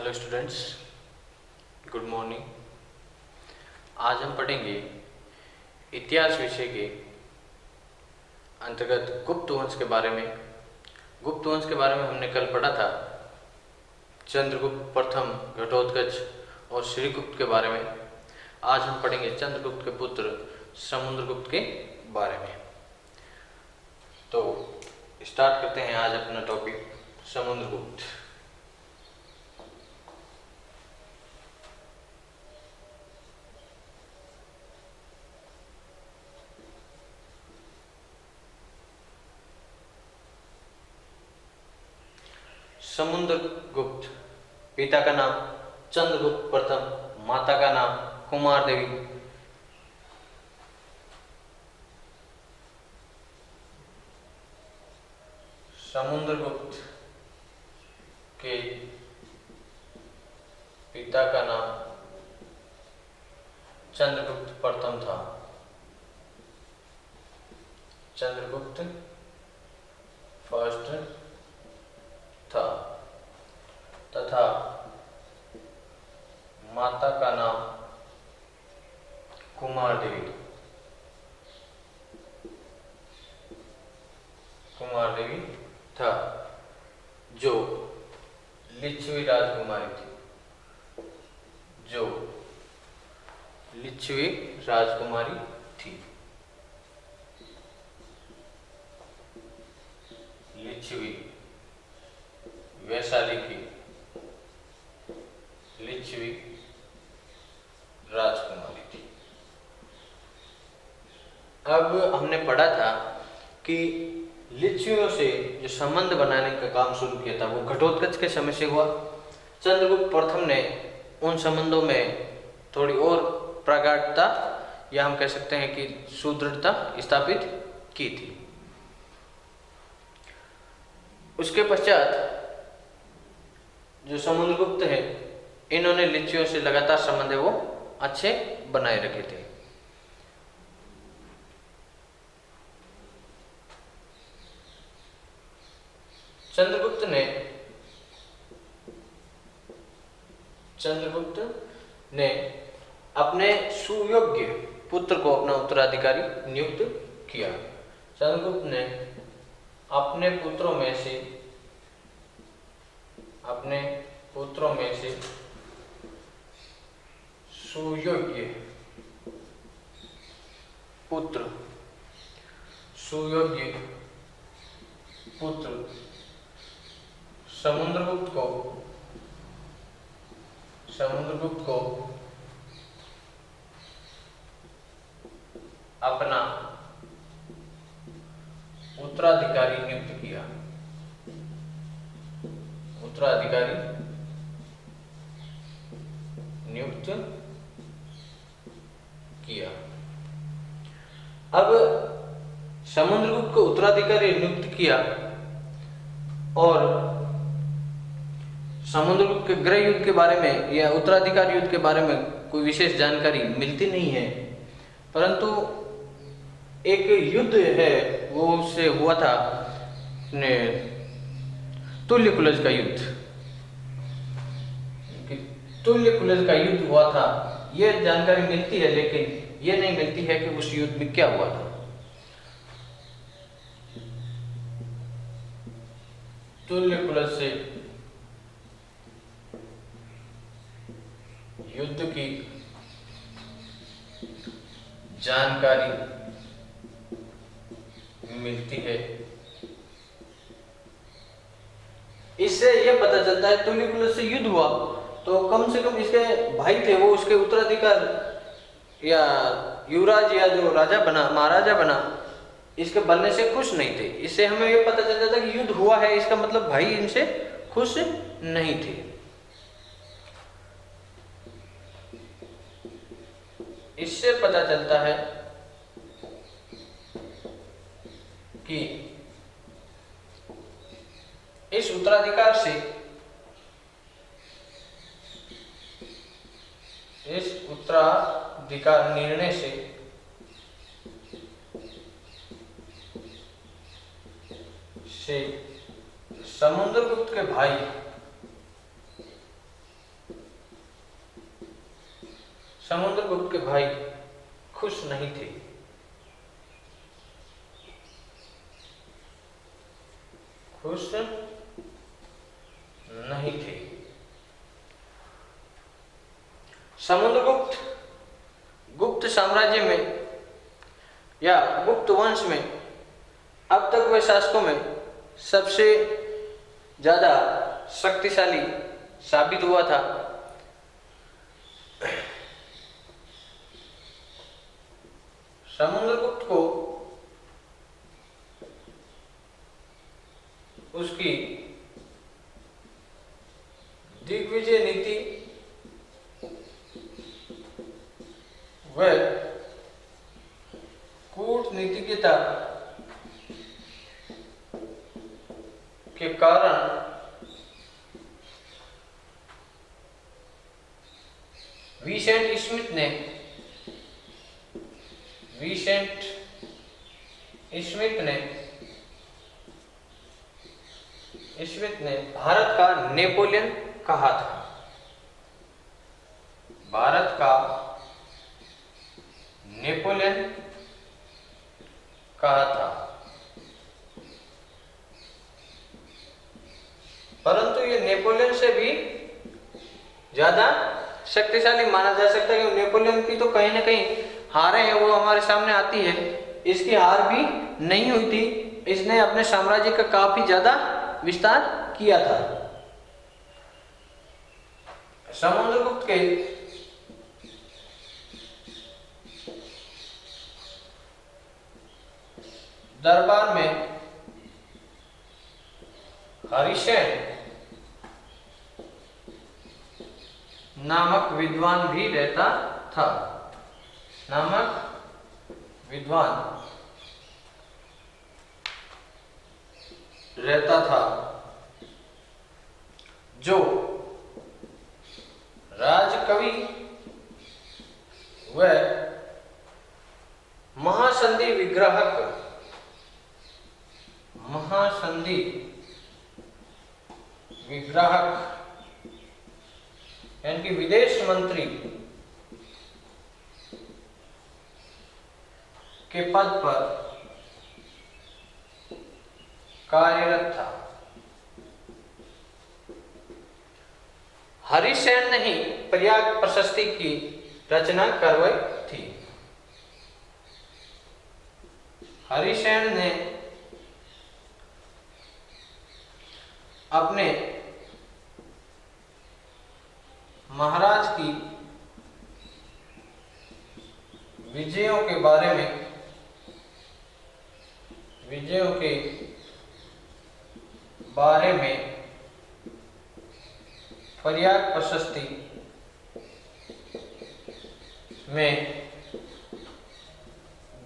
Hello students, good morning. आज हम पढ़ेंगे इतिहास विषय के अंतर्गत गुप्त वंश के बारे में। गुप्त वंश के बारे में हमने कल पढ़ा था चंद्रगुप्त प्रथम, घटोत्कच और श्रीगुप्त के बारे में। आज हम पढ़ेंगे चंद्रगुप्त के पुत्र समुद्रगुप्त के बारे में। तो स्टार्ट करते हैं आज अपना टॉपिक समुद्रगुप्त। समुद्रगुप्त, पिता का नाम चंद्रगुप्त प्रथम, माता का नाम कुमार देवी। समुद्रगुप्त के पिता का नाम चंद्रगुप्त प्रथम था। चंद्रगुप्त फर्स्ट था तथा माता का नाम कुमार देवी था, जो लिच्छवी राजकुमारी थी। लिच्छवी वैशाली की लिच्छवी राजकुमारी थी। अब हमने पढ़ा था कि लिच्छवियों से जो संबंध बनाने का काम शुरू किया था वो घटोत्कच के समय से हुआ। चंद्रगुप्त प्रथम ने उन संबंधों में थोड़ी और प्रगाढ़ता या हम कह सकते हैं कि सुदृढ़ता स्थापित की थी। उसके पश्चात जो समुद्रगुप्त है, इन्होंने लिच्छवियों से लगातार संबंध वो अच्छे बनाए रखे थे। चंद्रगुप्त ने अपने सुयोग्य पुत्र को अपना उत्तराधिकारी नियुक्त किया। चंद्रगुप्त ने अपने पुत्रों में से सुयोग्य पुत्र समुद्रगुप्त को अपना उत्तराधिकारी नियुक्त किया। अब समुद्रगुप्त को उत्तराधिकारी नियुक्त किया और समुद्रगुप्त के गृह युद्ध के बारे में या उत्तराधिकारी युद्ध के बारे में कोई विशेष जानकारी मिलती नहीं है, परंतु एक युद्ध है वो उससे हुआ था, तुल्यकुलज का युद्ध। तुल्यकुलज का युद्ध हुआ था, यह जानकारी मिलती है, लेकिन यह नहीं मिलती है कि उस युद्ध में क्या हुआ था। तुल्यकुलज से युद्ध की जानकारी मिलती है। इससे यह पता चलता है तुल्यकुलज से युद्ध हुआ तो कम से कम इसके भाई थे वो उसके उत्तराधिकार या युवराज या जो राजा बना, महाराजा बना, इसके बनने से खुश नहीं थे। इससे हमें यह पता चल जाता कि युद्ध हुआ है, इसका मतलब भाई इनसे खुश नहीं थे। इससे पता चलता है कि इस उत्तराधिकार निर्णय से समुद्रगुप्त के भाई समुद्रगुप्त के भाई खुश नहीं थे। खुश नहीं थे। समुद्रगुप्त गुप्त साम्राज्य में या गुप्त वंश में अब तक हुए शासकों में सबसे ज्यादा शक्तिशाली साबित हुआ था। समुद्रगुप्त को उसकी दिग्विजय नीति व कूटनीतिज्ञता के कारण विसेंट स्मिथ ने भारत का नेपोलियन कहा था। भारत का नेपोलियन कहा था। परंतु ये नेपोलियन से भी ज्यादा शक्तिशाली माना जा सकता है, क्योंकि नेपोलियन की तो कहीं ना कहीं हारें हैं वो हमारे सामने आती है। इसकी हार भी नहीं हुई थी। इसने अपने साम्राज्य का काफी ज्यादा विस्तार किया था। समुद्रगुप्त के दरबार में हरिसेन नामक विद्वान भी रहता था। जो राजकवि व महासंधि विग्राहक यानी कि विदेश मंत्री के पद पर कार्यरत था। हरिसेन ने ही प्रयाग प्रशस्ति की रचना करवाई थी। हरिसेन ने अपने महाराज की विजयों के बारे में प्रयाग प्रशस्ति में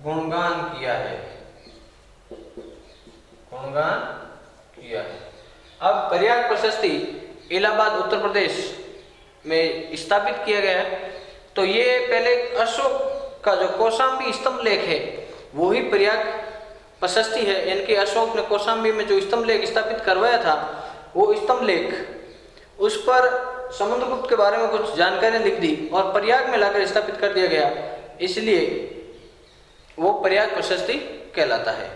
गुणगान किया है। अब प्रयाग प्रशस्ति इलाहाबाद उत्तर प्रदेश में स्थापित किया गया है। तो ये पहले अशोक का जो कौशाम्बी स्तंभ लेख है वो ही प्रयाग प्रशस्ति है। इनके अशोक ने कौशाम्बी में जो स्तंभ लेख स्थापित करवाया था वो स्तंभ लेख, उस पर समुद्रगुप्त के बारे में कुछ जानकारी लिख दी और प्रयाग में लाकर स्थापित कर दिया गया, इसलिए वो प्रयाग प्रशस्ति कहलाता है।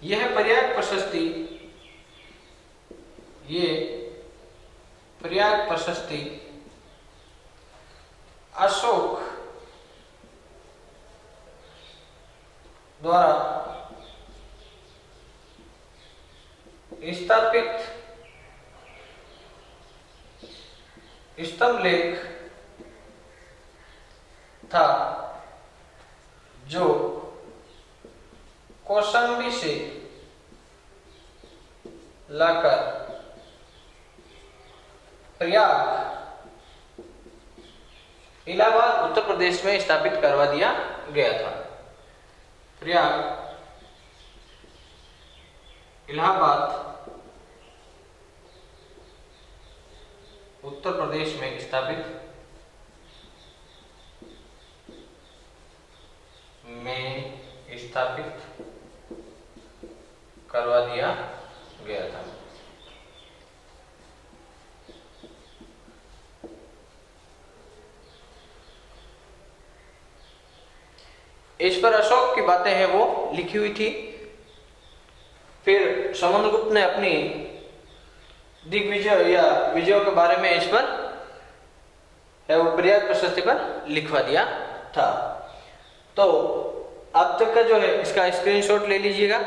यह प्रयाग प्रशस्ति अशोक द्वारा स्थापित स्तंभ लेख था जो कौशाम्बी से लाकर प्रयाग इलाहाबाद उत्तर प्रदेश में स्थापित करवा दिया गया था। प्रयाग इलाहाबाद उत्तर प्रदेश में स्थापित स्थापित करवा दिया गया था। इस पर अशोक की बातें हैं वो लिखी हुई थी। फिर समुद्रगुप्त ने अपनी दिग्विजय या विजयों के बारे में इस पर है वो प्रयाग प्रशस्ति पर लिखवा दिया था। तो अब तक का जो है इसका स्क्रीनशॉट ले लीजिएगा।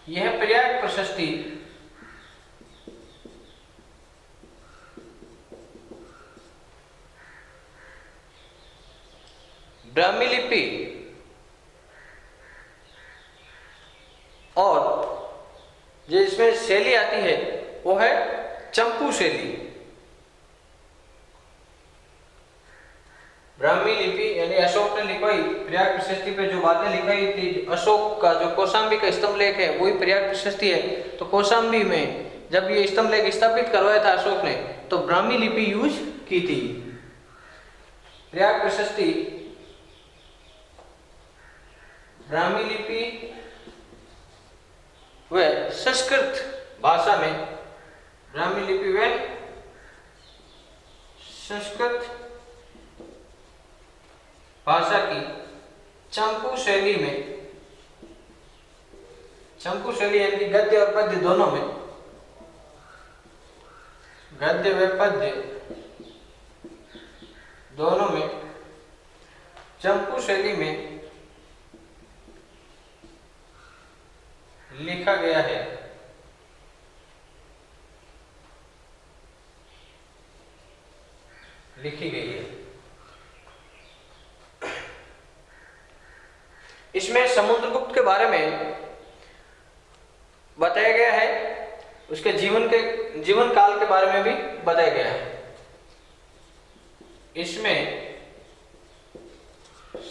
यह प्रयाग प्रशस्ति ब्राह्मी लिपि और जो इसमें शैली आती है वो है चंपू शैली। ब्राह्मी लिपि यानी अशोक ने लिखवाई प्रयाग प्रशस्ति पे जो बातें लिखाई थी, अशोक का जो कौशाम्बी का स्तंभ लेख है वही प्रयाग प्रशस्ति है। तो कौशाम्बी में जब ये स्तंभ लेख स्थापित करवाया था अशोक ने तो ब्राह्मी लिपि यूज की थी। प्रयाग प्रशस्ति ब्राह्मी लिपि व संस्कृत भाषा में, ब्राह्मी लिपि व संस्कृत भाषा की चंपू शैली में, चंपू शैली यानी गद्य और पद्य दोनों में, गद्य व पद्य दोनों में चंपू शैली में लिखा गया है। लिखी गई है। इसमें समुद्रगुप्त के बारे में बताया गया है, उसके जीवन काल के बारे में भी बताया गया है। इसमें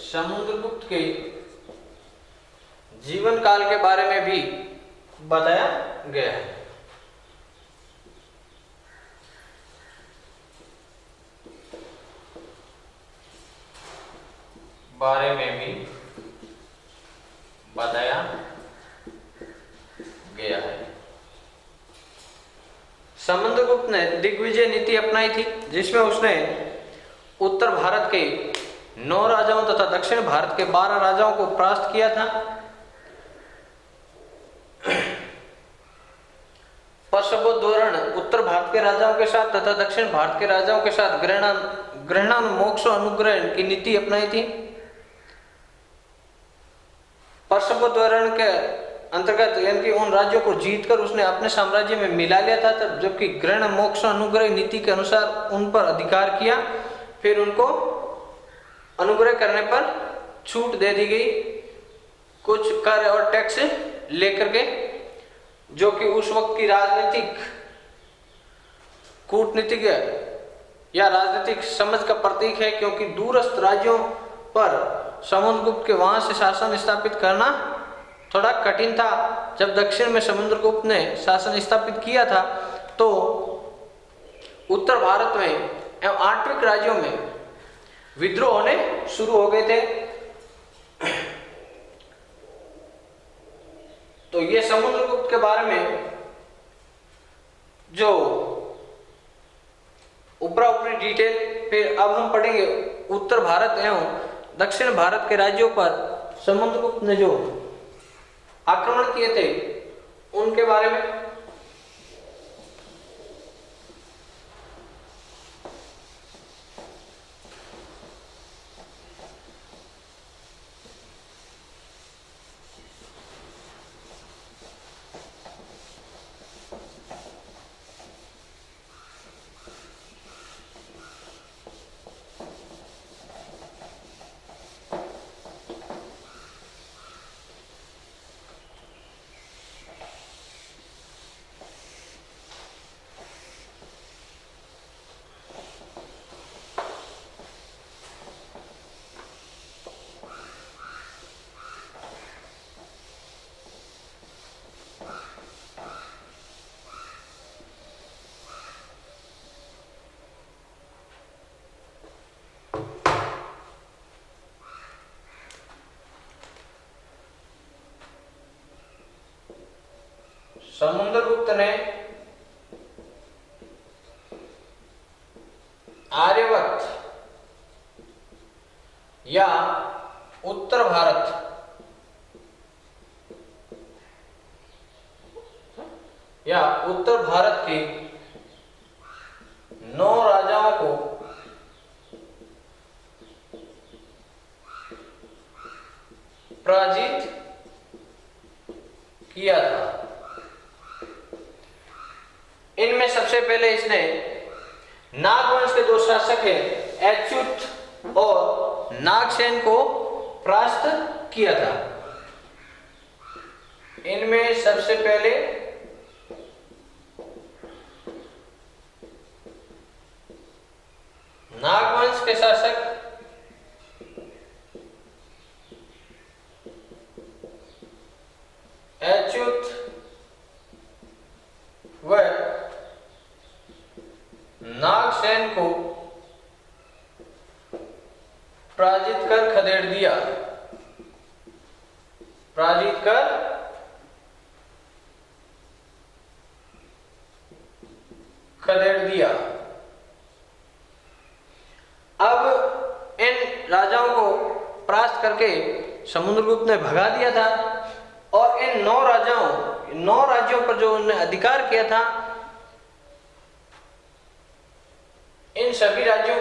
समुद्रगुप्त के जीवन काल के बारे में भी बताया गया है। बारे में भी बताया गया है। समुद्रगुप्त ने दिग्विजय नीति अपनाई थी जिसमें उसने उत्तर भारत के 9 राजाओं तथा दक्षिण भारत के 12 राजाओं को परास्त किया था। पर्शवोद्धरण उत्तर भारत के राजाओं के साथ तथा दक्षिण भारत के राजाओं के साथ ग्रहणानुमोक्ष अनुग्रह की नीति अपनाई थी। पर्शवोद्धरण के अंतर्गत यानी उन राज्यों को जीतकर उसने अपने साम्राज्य में मिला लिया था, तब जबकि ग्रहण मोक्ष अनुग्रह नीति के अनुसार उन पर अधिकार किया। फिर उनको अनुग्रह करने पर छूट दे दी गई कुछ कर और टैक्स लेकर के, जो कि उस वक्त की राजनीतिक कूटनीतिक या राजनीतिक समझ का प्रतीक है, क्योंकि दूरस्थ राज्यों पर समुद्रगुप्त के वहां से शासन स्थापित करना थोड़ा कठिन था। जब दक्षिण में समुद्रगुप्त ने शासन स्थापित किया था तो उत्तर भारत में एवं आठविक राज्यों में विद्रोह होने शुरू हो गए थे। तो ये समुद्रगुप्त के बारे में जो ऊपरा ऊपरी डिटेल, फिर अब हम पढ़ेंगे उत्तर भारत एवं दक्षिण भारत के राज्यों पर समुद्रगुप्त ने जो आक्रमण किए थे उनके बारे में। समुद्रगुप्त ने आर्यवर्त या उत्तर भारत के 9 राजाओं को पराजित किया था। इनमें सबसे पहले इसने नागवंश के 2 शासक हैं अच्युत और नागसेन को परास्त किया था। इनमें सबसे पहले नागवंश के शासक अच्युत व नागसेन को पराजित कर खदेड़ दिया। अब इन राजाओं को परास्त करके समुद्रगुप्त ने भगा दिया था और इन 9 राज्यों पर जो उन्होंने अधिकार किया था, इन सभी राज्यों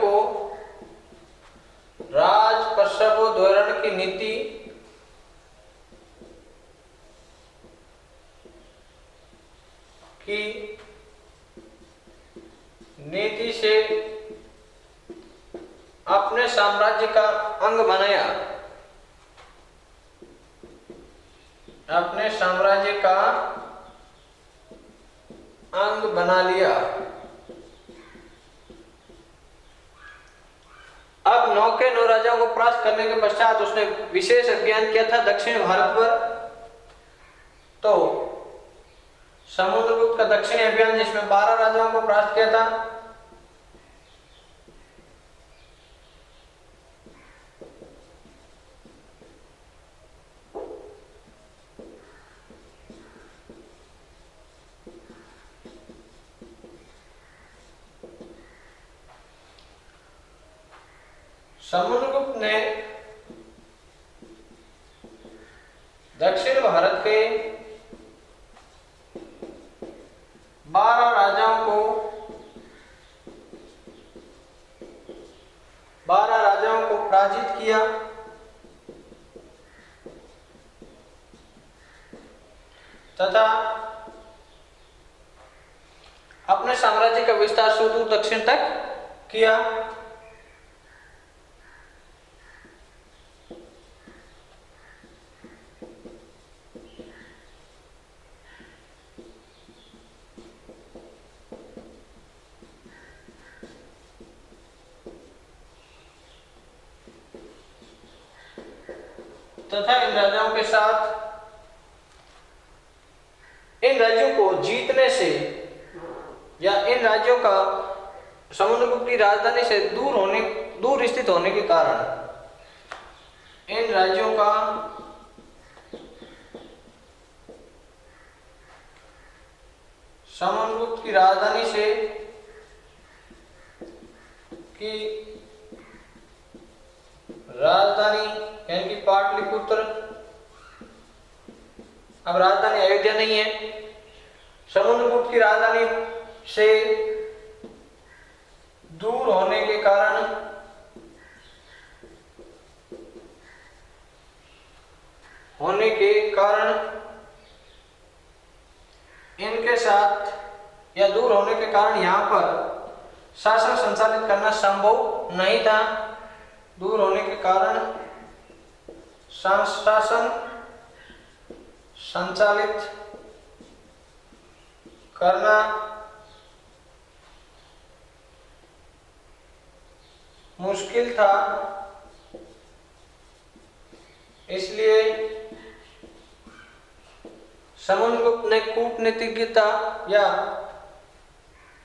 को राजपक्षोद्धरण की नीति से अपने साम्राज्य का अंग बनाया। अपने साम्राज्य का अंग बना लिया। अब 9 राजाओं को परास्त करने के पश्चात उसने विशेष अभियान किया था दक्षिण भारत पर। तो समुद्रगुप्त का दक्षिणी अभियान जिसमें 12 राजाओं को परास्त किया था। समुद्रगुप्त ने दक्षिण भारत के 12 राजाओं को पराजित किया तथा अपने साम्राज्य का विस्तार सुदूर दक्षिण तक किया। तथा इन राजाओं के साथ इन राज्यों को जीतने से या इन राज्यों का समुद्रगुप्त की राजधानी से दूर स्थित होने के कारण इन राज्यों का समुद्रगुप्त की राजधानी से यानी कि पाटलिपुत्र, अब राजधानी अयोध्या नहीं है, समुद्रगुप्त की राजधानी से दूर होने के कारण इनके साथ या दूर होने के कारण यहाँ पर शासन संचालित करना संभव नहीं था। दूर होने के कारण शासन संचालित करना मुश्किल था। इसलिए समुद्रगुप्त ने कूटनीतिज्ञता या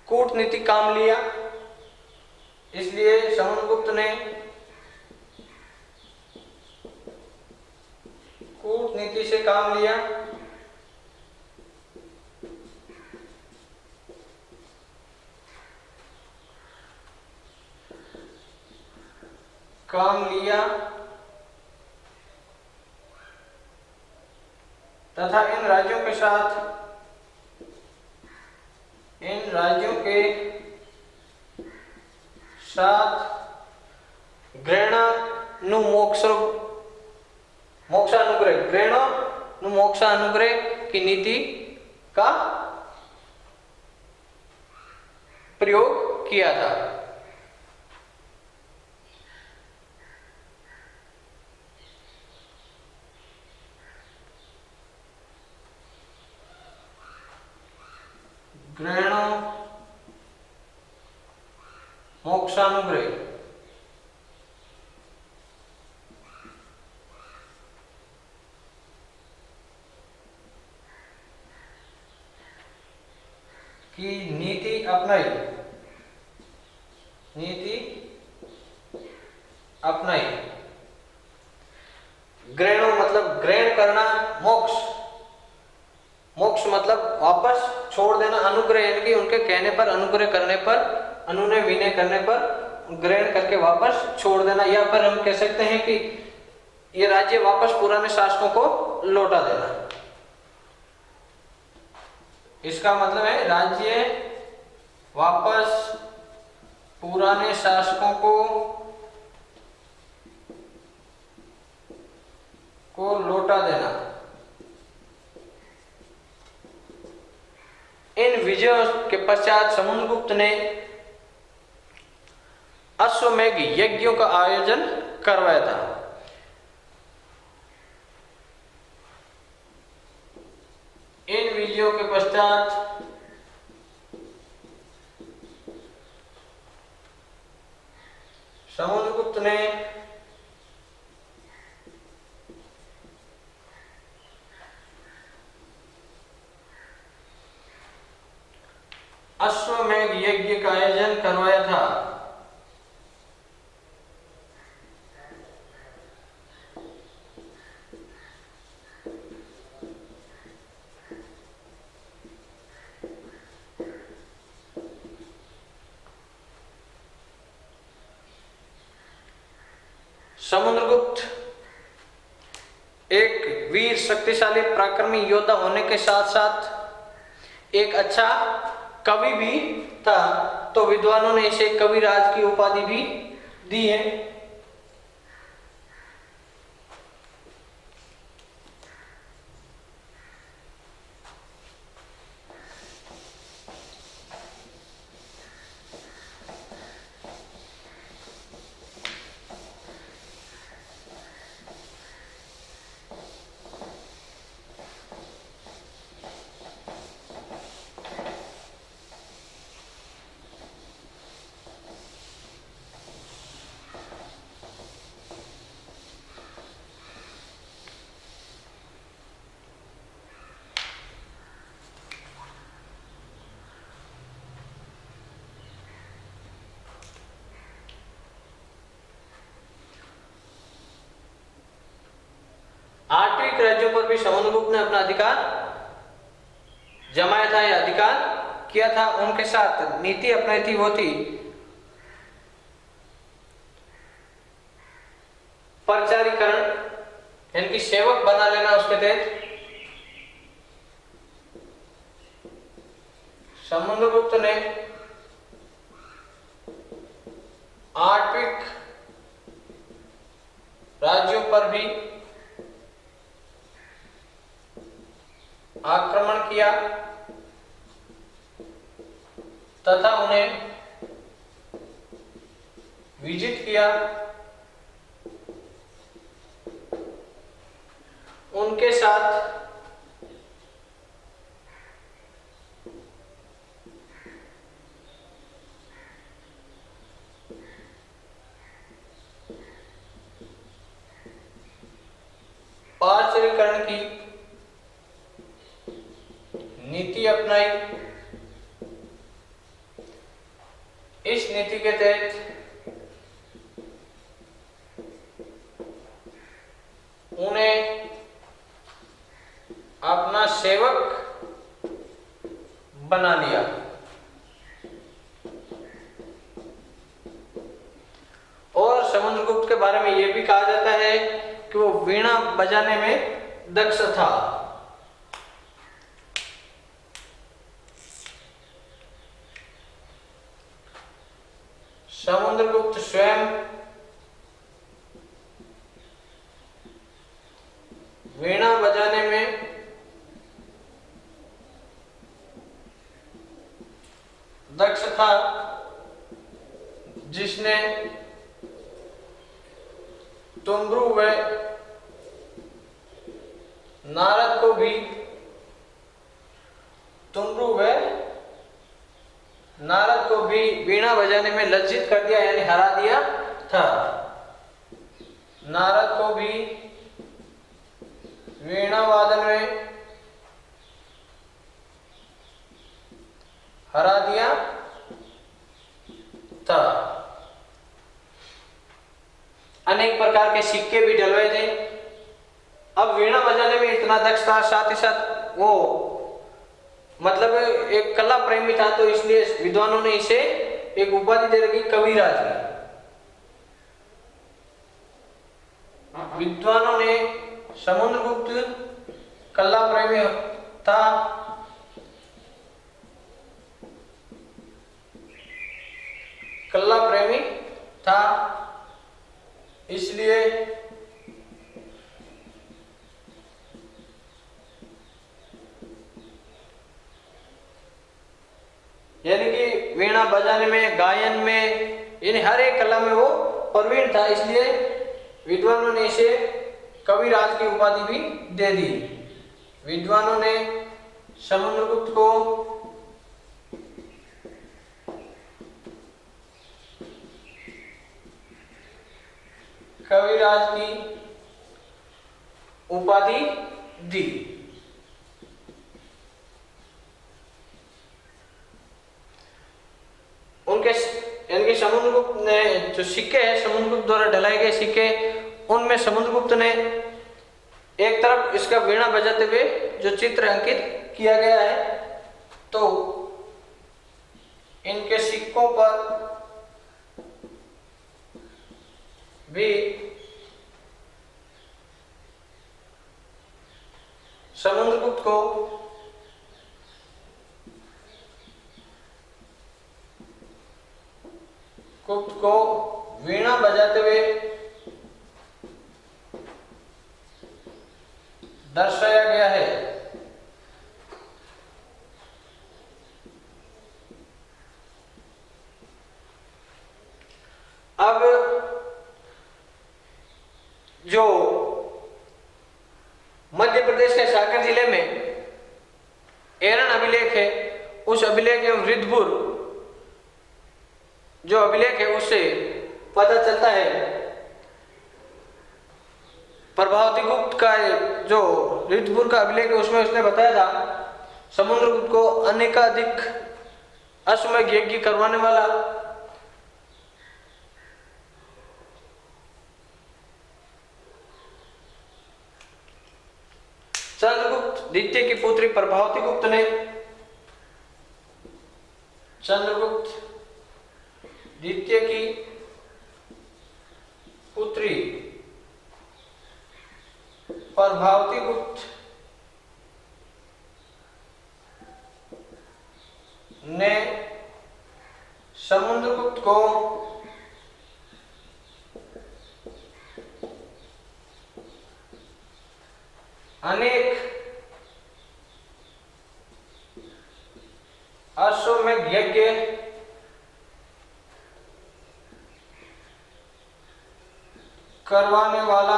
कूटनीति काम लिया। इसलिए समुद्रगुप्त ने गुप्त नीति से काम लिया। तथा इन राज्यों के साथ मोक्षानुग्रह की नीति का प्रयोग किया था। मोक्षानुग्रह की नीति अपनाई। ग्रहणों मतलब ग्रहण करना, मोक्ष मतलब वापस छोड़ देना, अनुग्रह यानी कि उनके कहने पर, अनुग्रह करने पर, अनुनय विनय करने पर ग्रहण करके वापस छोड़ देना, या फिर हम कह सकते हैं कि ये राज्य वापस पुराने शासकों को लौटा देना। इसका मतलब है राज्य वापस पुराने शासकों को लौटा देना। इन विजयों के पश्चात समुद्रगुप्त ने अश्वमेध यज्ञों का आयोजन करवाया था। इन विजयों के पश्चात समुद्रगुप्त ने अश्वमेध यज्ञ का आयोजन करवाया था। समुद्रगुप्त एक वीर, शक्तिशाली, पराक्रमी योद्धा होने के साथ साथ एक अच्छा कवि भी था, तो विद्वानों ने इसे कविराज की उपाधि भी दी है। आर्टिक राज्यों पर भी समुद्रगुप्त ने अपना अधिकार जमाया था या अधिकार किया था। उनके साथ नीति अपनाई थी, वो थी परिचारीकरण, यानी कि सेवक बना लेना। उसके तहत समुद्रगुप्त ने आर्टिक राज्यों पर भी आक्रमण किया तथा उन्हें विजित किया। उनके साथ पार्श्वीकरण की नीति अपनाई। इस नीति के तहत उन्हें अपना सेवक बना लिया। और समुद्रगुप्त के बारे में यह भी कहा जाता है कि वो वीणा बजाने में दक्ष था। समुद्रगुप्त स्वयं वीणा बजाने में दक्ष था, जिसने तुंब्रु व नारद को भी वीणा बजाने में लज्जित कर दिया, यानी हरा दिया था। नारद को भी वीणा वादन में हरा दिया था। अनेक प्रकार के सिक्के भी डलवाए थे। अब वीणा बजाने में इतना दक्ष था, साथ ही साथ वो मतलब एक कला प्रेमी था, तो इसलिए विद्वानों ने इसे एक उपाधि दे रखी, कविराज की। विद्वानों ने समुद्रगुप्त कला प्रेमी था, इसलिए यानी कि वीणा बजाने में, गायन में, यानी हर एक कला में वो प्रवीण था, इसलिए विद्वानों ने इसे कविराज की उपाधि भी दे दी। विद्वानों ने समुद्रगुप्त को कविराज की उपाधि दी। उनके समुद्रगुप्त ने जो सिक्के हैं, समुद्रगुप्त द्वारा ढलाए गए सिक्के, उनमें समुद्रगुप्त ने एक तरफ इसका वीणा बजाते हुए जो चित्र अंकित किया गया है, तो इनके सिक्कों पर भी समुद्रगुप्त को वीणा बजाते हुए दर्शाया गया है। अब जो मध्य प्रदेश के सागर जिले में एरन अभिलेख है, उस अभिलेख एवं रिद्धपुर जो अभिलेख है उससे पता चलता है प्रभावती गुप्त का जो रिद्धपुर का अभिलेख है उसमें उसने बताया था समुद्रगुप्त को अनेकाधिक अश्वमेध यज्ञ करवाने वाला चंद्रगुप्त द्वितीय की पुत्री प्रभावती गुप्त ने चंद्रगुप्त द्वितीय की पुत्री प्रभावती गुप्त ने समुद्रगुप्त को अनेक अश्वमेध यज्ञ करवाने वाला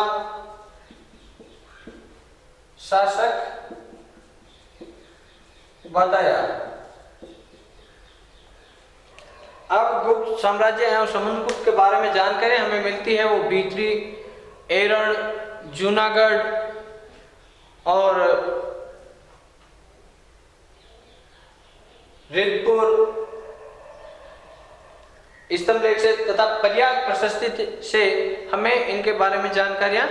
शासक बताया। अब गुप्त साम्राज्य एवं समुद्रगुप्त के बारे में जानकारी हमें मिलती है, वो भीतरी, एरण, जूनागढ़ और रिद्धपुर स्तंभलेख से तथा प्रयाग प्रशस्ति से हमें इनके बारे में जानकारियां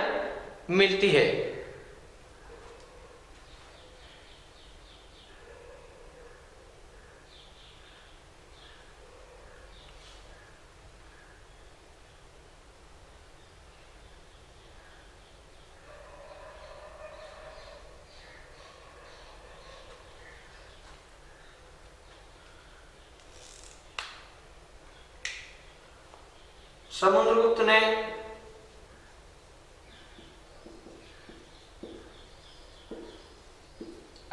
मिलती है। समुद्रगुप्त ने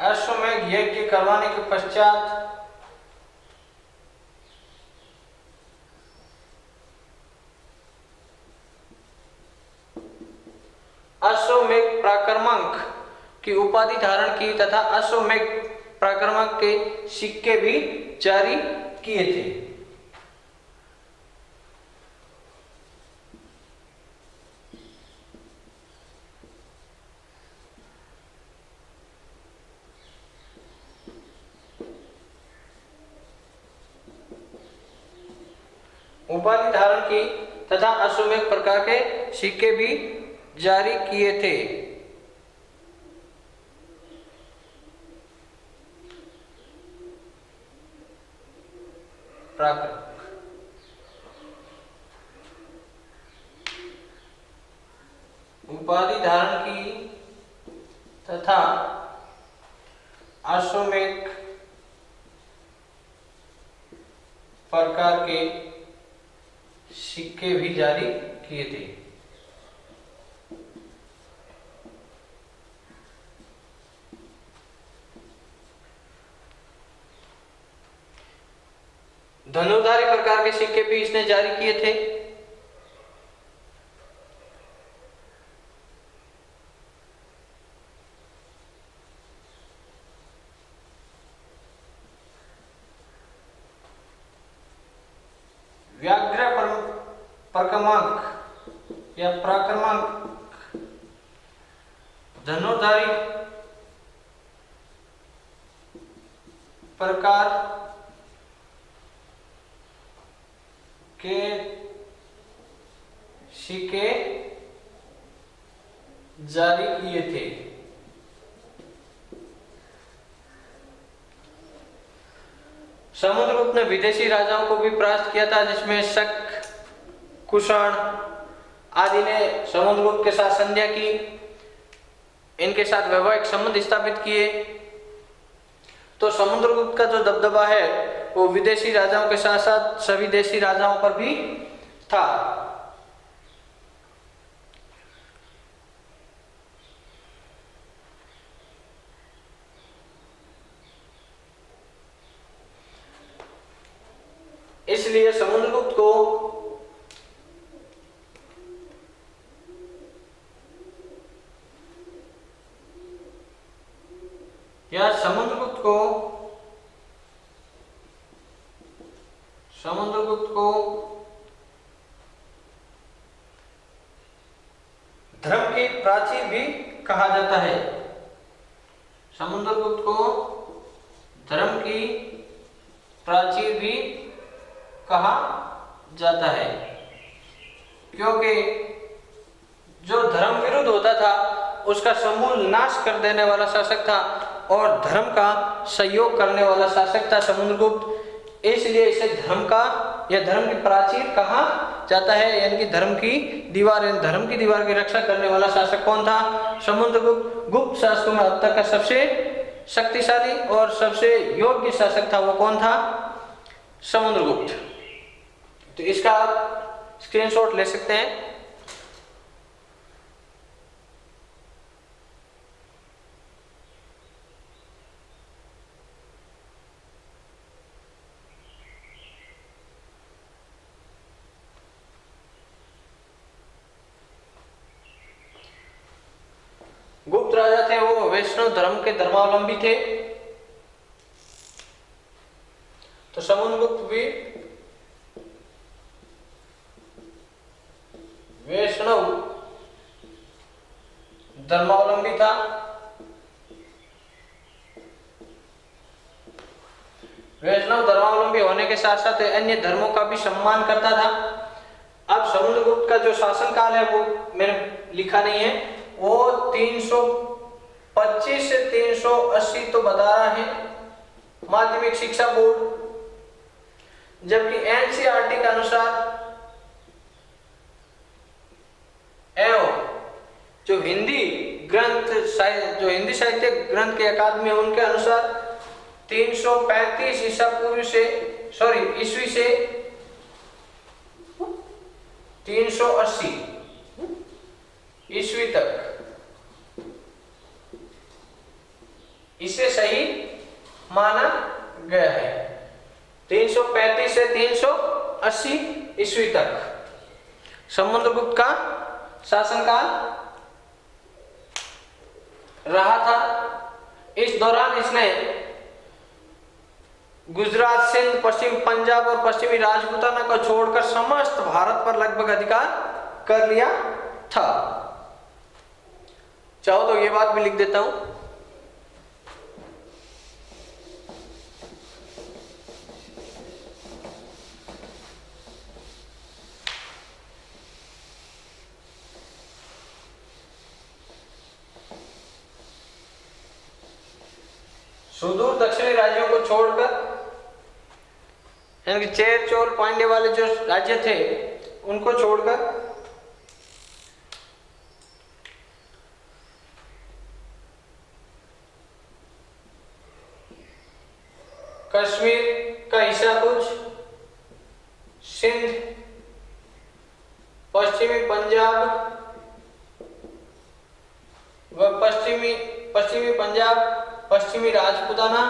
अश्वमेध यज्ञ करवाने के पश्चात अश्वमेध पराक्रमक की उपाधि धारण की तथा अश्वमेध पराक्रमक के सिक्के भी जारी किए थे। उपाधि धारण की तथा अश्वमेध प्रकार के सिक्के भी जारी किए थे। उपाधि धारण की तथा अश्वमेध प्रकार के सिक्के भी जारी किए थे। धनुर्धारी प्रकार के सिक्के भी इसने जारी किए थे। व्याघ्र पराक्रमक या पराक्रमक धनुर्धारी प्रकार के सिक्के जारी किए थे। समुद्रगुप्त ने विदेशी राजाओं को भी परास्त किया था, जिसमें शक, कुषाण आदि ने समुद्रगुप्त के साथ संध्या की, इनके साथ वैवाहिक संबंध स्थापित किए। तो समुद्रगुप्त का जो दबदबा है वो विदेशी राजाओं के साथ साथ सभी देशी राजाओं पर भी था। इसलिए समुद्रगुप्त को धर्म की प्राचीर भी कहा जाता है। समुद्रगुप्त को धर्म की प्राचीर भी कहा जाता है, क्योंकि जो धर्म विरुद्ध होता था उसका समूल नाश कर देने वाला शासक था और धर्म का सहयोग करने वाला शासक था समुद्रगुप्त। इसलिए इसे धर्म का या धर्म की प्राचीर कहा जाता है, यानी कि धर्म की दीवार की रक्षा करने वाला शासक कौन था? समुद्रगुप्त। गुप्त शासकों में अब तक का सबसे शक्तिशाली और सबसे योग्य शासक था, वो कौन था? समुद्रगुप्त। तो इसका आप स्क्रीनशॉट ले सकते हैं। गुप्त राजा थे वो वैष्णव धर्म के धर्मावलंबी थे। तो समुद्रगुप्त भी वैष्णव धर्मावलंबी था। वैष्णव धर्मावलंबी होने के साथ साथ अन्य धर्मों का भी सम्मान करता था। अब समुद्रगुप्त का जो शासन काल है वो मैंने लिखा नहीं है, वो 325 से 380 तो बता रहा है माध्यमिक शिक्षा बोर्ड, जबकि एनसीईआरटी के अनुसार एवं जो हिंदी साहित्य ग्रंथ के अकादमी है उनके अनुसार 335 ईस्वी से 380 ईस्वी तक इसे सही माना गया है। 335 से 380 ईस्वी तक समुद्रगुप्त का शासनकाल रहा था। इस दौरान इसने गुजरात, सिंध, पश्चिम पंजाब और पश्चिमी राजपूताना को छोड़कर समस्त भारत पर लगभग अधिकार कर लिया था। चाहो तो ये बात भी लिख देता हूं। सुदूर दक्षिणी राज्यों को छोड़कर, यानी कि चेर, चोल, पांड्य वाले जो राज्य थे उनको छोड़कर कश्मीर का हिस्सा कुछ, सिंध, पश्चिमी पंजाब व पश्चिमी पंजाब, पश्चिमी राजपूताना